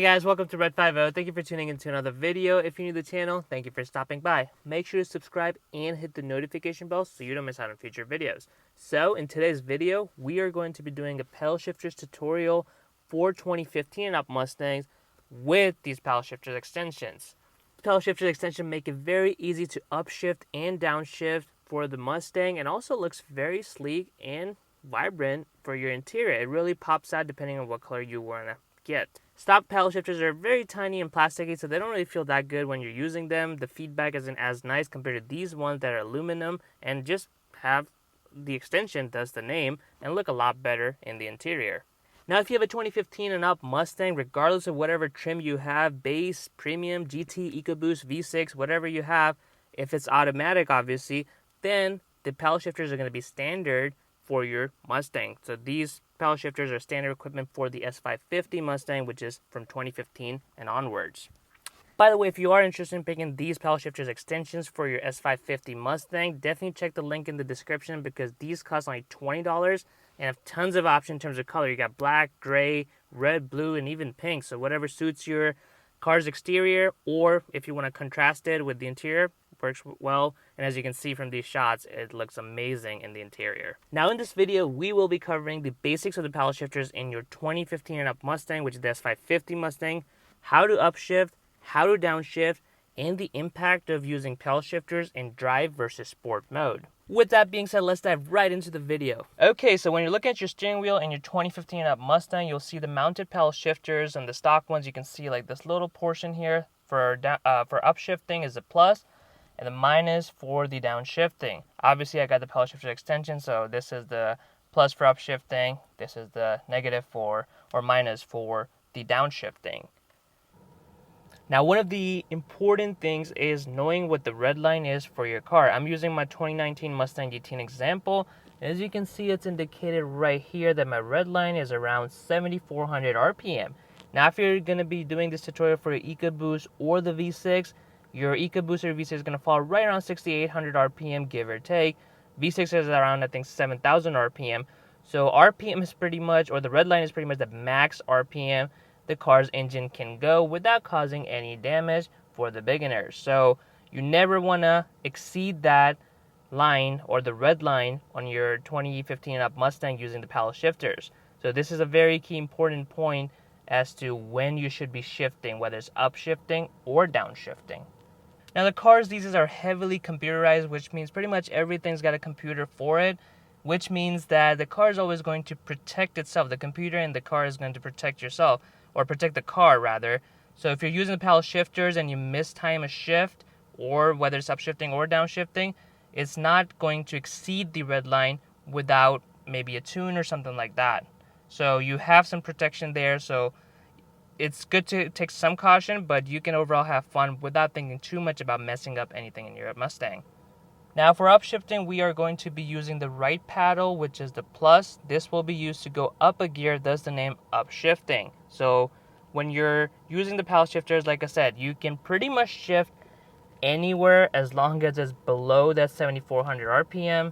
Hey guys, welcome to Red 50. Thank you for tuning into another video. If you're new to the channel, thank you for stopping by. Make sure to subscribe and hit the notification bell so you don't miss out on future videos. So in today's video, we are going to be doing a pedal shifters tutorial for 2015 and up Mustangs with these pedal shifters extensions. Pedal shifters extension make it very easy to upshift and downshift for the Mustang, and also looks very sleek and vibrant for your interior. It really pops out depending on what color you want to get. Stock pedal shifters are very tiny and plasticky, so they don't really feel that good when you're using them. The feedback isn't as nice compared to these ones that are aluminum and just have the extension, does the name, and look a lot better in the interior. Now, if you have a 2015 and up Mustang, regardless of whatever trim you have, base, premium, GT, EcoBoost, V6, whatever you have, if it's automatic, obviously, then the pedal shifters are going to be standard for your Mustang. So these pedal shifters are standard equipment for the S550 Mustang, which is from 2015 and onwards. By the way, if you are interested in picking these pedal shifters extensions for your S550 Mustang, definitely check the link in the description because these cost only $20 and have tons of options in terms of color. You got black, gray, red, blue, and even pink. So whatever suits your car's exterior, or if you want to contrast it with the interior, works well. And as you can see from these shots, it looks amazing in the interior. Now in this video, we will be covering the basics of the pedal shifters in your 2015 and up Mustang, which is the S550 Mustang, how to upshift, how to downshift, and the impact of using pedal shifters in drive versus sport mode. With that being said, let's dive right into the video. Okay, so when you're looking at your steering wheel in your 2015 and up Mustang, you'll see the mounted pedal shifters, and the stock ones you can see like this little portion here for upshifting is a plus, and the minus for the downshifting. Obviously, I got the pedal shifter extension, so this is the plus for upshifting, this is the negative for, or minus for, the downshifting. Now, one of the important things is knowing what the red line is for your car. I'm using my 2019 Mustang GT example. As you can see, it's indicated right here that my red line is around 7,400 RPM. Now, if you're going to be doing this tutorial for your EcoBoost or the V6, your EcoBoost or V6 is going to fall right around 6,800 RPM, give or take. V6 is around, I think, 7,000 RPM. So RPM is pretty much, or the red line is pretty much the max RPM the car's engine can go without causing any damage for the beginners. So you never want to exceed that line or the red line on your 2015 and up Mustang using the pedal shifters. So this is a very key important point as to when you should be shifting, whether it's upshifting or downshifting. Now the cars these days are heavily computerized, which means pretty much everything's got a computer for it, which means that the car is always going to protect itself. The computer in the car is going to protect yourself, or protect the car rather. So if you're using the pedal shifters and you mistime a shift, or whether it's upshifting or downshifting, it's not going to exceed the red line without maybe a tune or something like that. So you have some protection there, so it's good to take some caution, but you can overall have fun without thinking too much about messing up anything in your Mustang. Now for upshifting, we are going to be using the right paddle, which is the plus. This will be used to go up a gear, thus the name upshifting. So when you're using the pedal shifters, like I said, you can pretty much shift anywhere as long as it's below that 7,400 RPM,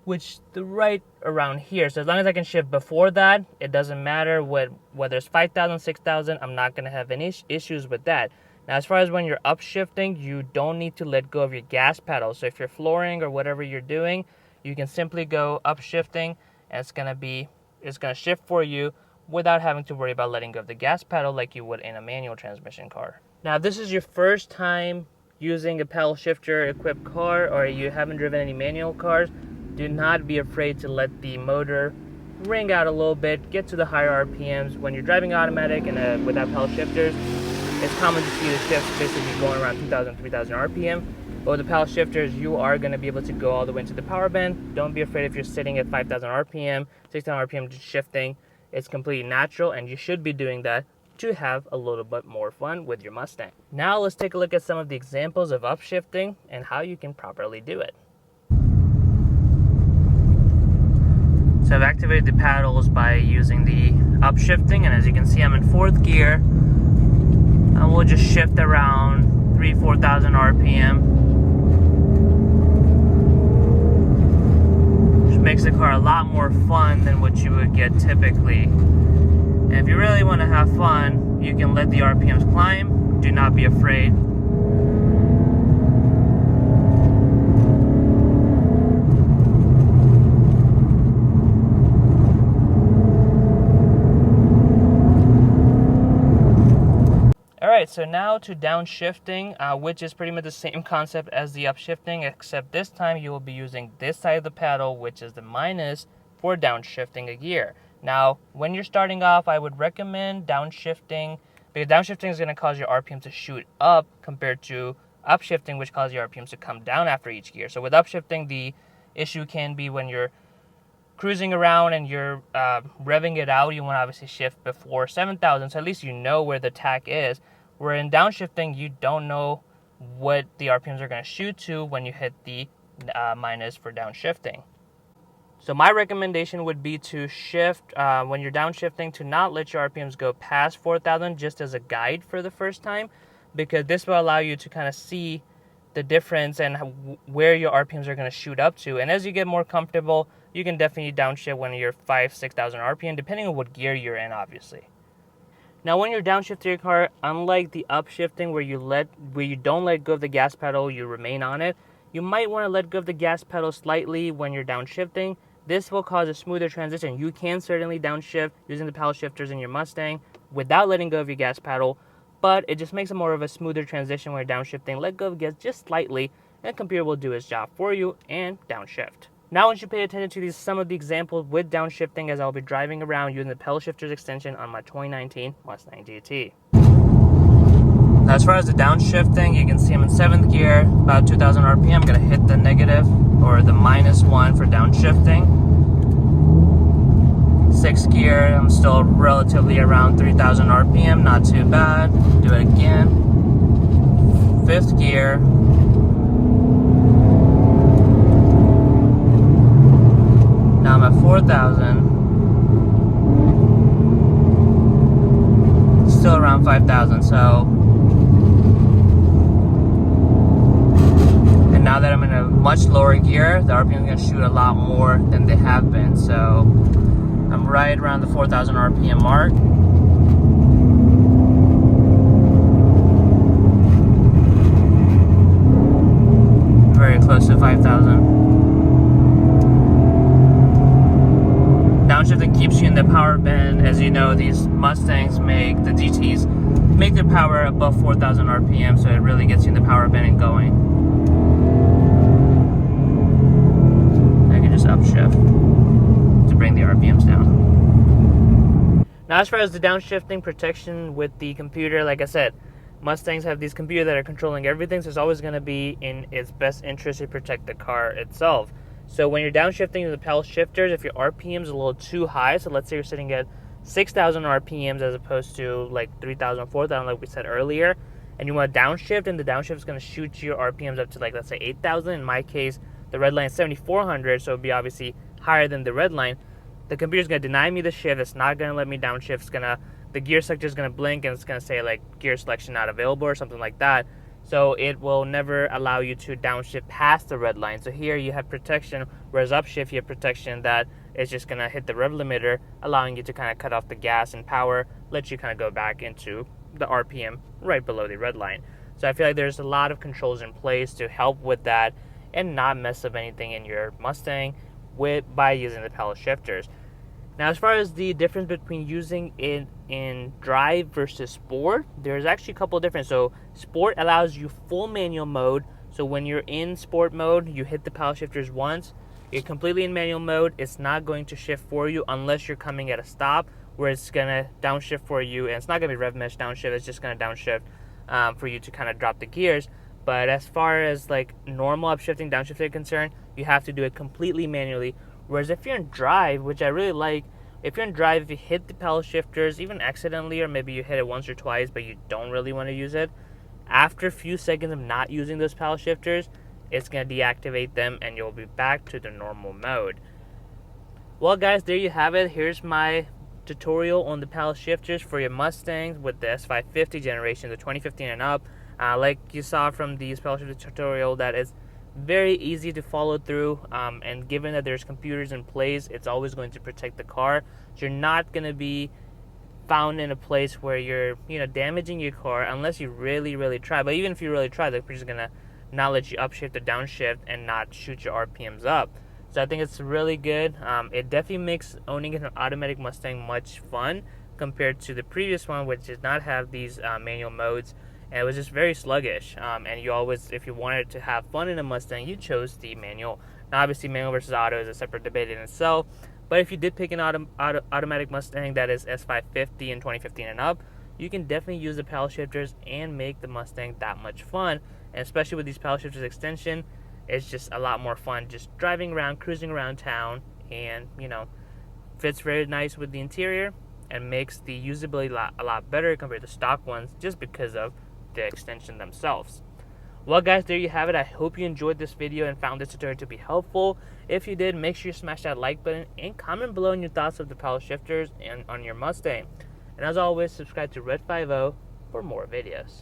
which the right around here. So as long as I can shift before that, it doesn't matter whether it's 5,000, 6,000, I'm not going to have any issues with that. Now, as far as when you're upshifting, you don't need to let go of your gas pedal. So if you're flooring or whatever you're doing, you can simply go upshifting, and it's gonna shift for you without having to worry about letting go of the gas pedal like you would in a manual transmission car. Now, if this is your first time using a pedal shifter equipped car, or you haven't driven any manual cars, do not be afraid to let the motor ring out a little bit, get to the higher RPMs. When you're driving automatic and without pedal shifters, it's common to see the shifts basically going around 2,000, 3,000 RPM. But with the pedal shifters, you are going to be able to go all the way into the power band. Don't be afraid if you're sitting at 5,000 RPM, 6,000 RPM just shifting. It's completely natural, and you should be doing that to have a little bit more fun with your Mustang. Now let's take a look at some of the examples of upshifting and how you can properly do it. So I've activated the paddles by using the upshifting, and as you can see, I'm in 4th gear. And we'll just shift around 3,000-4,000 RPM. Which makes the car a lot more fun than what you would get typically. And if you really want to have fun, you can let the RPMs climb. Do not be afraid. Alright, so now to downshifting, which is pretty much the same concept as the upshifting, except this time you will be using this side of the paddle, which is the minus, for downshifting a gear. Now, when you're starting off, I would recommend downshifting, because downshifting is going to cause your RPM to shoot up compared to upshifting, which causes your RPMs to come down after each gear. So with upshifting, the issue can be when you're cruising around and you're revving it out, you want to obviously shift before 7,000, so at least you know where the tack is. Where in downshifting, you don't know what the RPMs are going to shoot to when you hit the minus for downshifting. So my recommendation would be to shift, when you're downshifting, to not let your RPMs go past 4,000 just as a guide for the first time, because this will allow you to kind of see the difference and where your RPMs are going to shoot up to. And as you get more comfortable, you can definitely downshift when you're 5,000-6,000 RPM, depending on what gear you're in, obviously. Now, when you're downshifting your car, unlike the upshifting where you don't let go of the gas pedal, you remain on it, you might want to let go of the gas pedal slightly when you're downshifting. This will cause a smoother transition. You can certainly downshift using the paddle shifters in your Mustang without letting go of your gas pedal, but it just makes it more of a smoother transition when you're downshifting. Let go of gas just slightly, and the computer will do its job for you and downshift. Now, once you pay attention to some of the examples with downshifting, as I'll be driving around using the pedal shifters extension on my 2019 Mustang GT. Now, as far as the downshifting, you can see I'm in 7th gear, about 2,000 RPM. I'm going to hit the negative or the -1 for downshifting. 6th gear, I'm still relatively around 3,000 RPM, not too bad. Do it again. 5th gear. Now I'm at 4,000. Still around 5,000, so. And now that I'm in a much lower gear, the RPM is going to shoot a lot more than they have been. So I'm right around the 4,000 RPM mark. Very close to 5,000. Downshifting keeps you in the power band. As you know, these Mustangs the GTs make their power above 4,000 RPM, so it really gets you in the power band and going. I can just upshift to bring the RPMs down. Now, as far as the downshifting protection with the computer, like I said, Mustangs have these computers that are controlling everything, so it's always going to be in its best interest to protect the car itself. So when you're downshifting with the pedal shifters, if your RPM is a little too high, so let's say you're sitting at 6,000 RPMs as opposed to like 3,000, 4,000 like we said earlier, and you want to downshift, and the downshift is going to shoot your RPMs up to like, let's say 8,000. In my case, the red line is 7,400, so it would be obviously higher than the red line. The computer's going to deny me the shift. It's not going to let me downshift. The gear selector is going to blink, and it's going to say like gear selection not available or something like that. So it will never allow you to downshift past the red line. So here you have protection, whereas upshift you have protection that is just going to hit the rev limiter, allowing you to kind of cut off the gas and power, let you kind of go back into the RPM right below the red line. So I feel like there's a lot of controls in place to help with that and not mess up anything in your Mustang by using the pedal shifters. Now, as far as the difference between using it in drive versus sport, there's actually a couple of differences. So sport allows you full manual mode. So when you're in sport mode, you hit the pedal shifters once. You're completely in manual mode. It's not going to shift for you unless you're coming at a stop, where it's going to downshift for you. And it's not going to be rev mesh downshift. It's just going to downshift for you to kind of drop the gears. But as far as like normal upshifting, downshift are concerned, you have to do it completely manually. Whereas if you're in drive, which I really like, if you're in drive, if you hit the pedal shifters, even accidentally, or maybe you hit it once or twice, but you don't really want to use it, after a few seconds of not using those pedal shifters, it's going to deactivate them and you'll be back to the normal mode. Well, guys, there you have it. Here's my tutorial on the pedal shifters for your Mustangs with the S550 generation, the 2015 and up. Like you saw from the pedal shifter tutorial, that is very easy to follow through, and given that there's computers in place, it's always going to protect the car. So you're not going to be found in a place where you're, damaging your car unless you really try. But even if you really try, they're just gonna not let you upshift or downshift and not shoot your RPMs up. So I think it's really good. It definitely makes owning an automatic Mustang much fun compared to the previous one, which did not have these manual modes, and it was just very sluggish. And you always, if you wanted to have fun in a Mustang, you chose the manual. Now, obviously, manual versus auto is a separate debate in itself. But if you did pick an automatic Mustang that is S550 and 2015 and up, you can definitely use the paddle shifters and make the Mustang that much fun. And especially with these paddle shifters extension, it's just a lot more fun just driving around, cruising around town, and fits very nice with the interior and makes the usability a lot better compared to stock ones just because of the extension themselves. Well, guys, there you have it. I hope you enjoyed this video and found this tutorial to be helpful. If you did, make sure you smash that like button and comment below on your thoughts of the paddle shifters and on your Mustang. And as always, subscribe to Red 50 for more videos.